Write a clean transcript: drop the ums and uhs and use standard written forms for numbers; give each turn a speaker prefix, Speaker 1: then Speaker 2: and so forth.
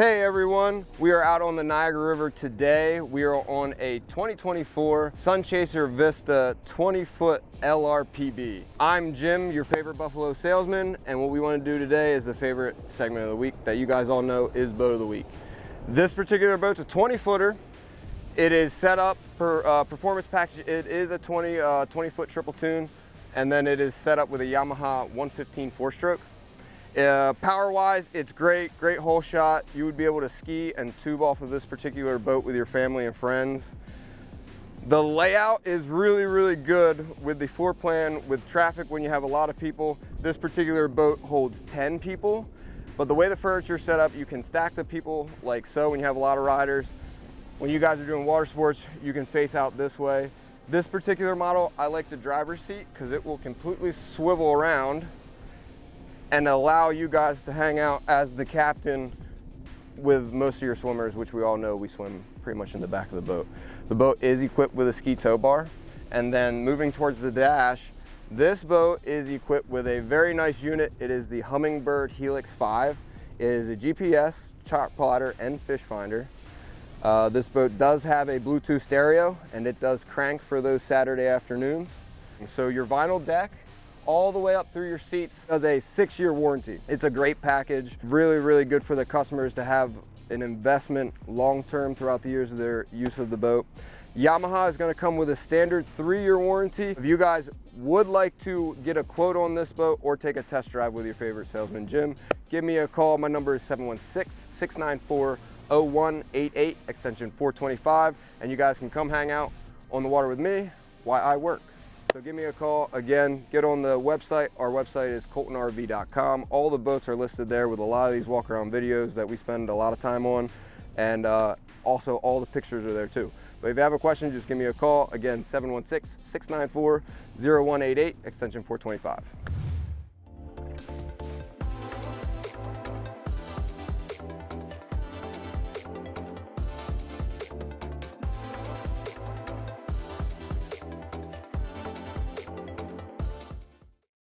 Speaker 1: Hey everyone, we are out on the Niagara River today. We are on a 2024 Sunchaser Vista 20-foot LRPB. I'm Jim, your favorite Buffalo salesman, and what we want to do today is the favorite segment of the week that you guys all know is Boat of the Week. This particular boat's a 20-footer. It is set up for performance package. It is a 20-foot triple tune, and then it is set up with a Yamaha 115 four-stroke. Power-wise, it's great hole shot. You would be able to ski and tube off of this particular boat with your family and friends. The layout is really good with the floor plan with traffic when you have a lot of people. This particular boat holds 10 people, but the way the furniture is set up, you can stack the people like so when you have a lot of riders. When you guys are doing water sports, you can face out this way. This particular model, I like the driver's seat because it will completely swivel around and allow you guys to hang out as the captain with most of your swimmers, which we all know we swim pretty much in the back of the boat. The boat is equipped with a ski tow bar. And then moving towards the dash, this boat is equipped with a very nice unit. It is the Humminbird Helix 5. It is a GPS, chart plotter, and fish finder. This boat does have a Bluetooth stereo, and it does crank for those Saturday afternoons. So your vinyl deck, all the way up through your seats, has a 6-year warranty. It's a great package, really good for the customers to have an investment long-term throughout the years of their use of the boat. Yamaha is going to come with a standard 3-year warranty. If you guys would like to get a quote on this boat or take a test drive with your favorite salesman, Jim, give me a call. My number is 716-694-0188, extension 425, and you guys can come hang out on the water with me while I work. So give me a call. Again, get on the website. Our website is coltonrv.com. All the boats are listed there with a lot of these walk around videos that we spend a lot of time on. And also all the pictures are there too. But if you have a question, just give me a call. Again, 716-694-0188, extension 425.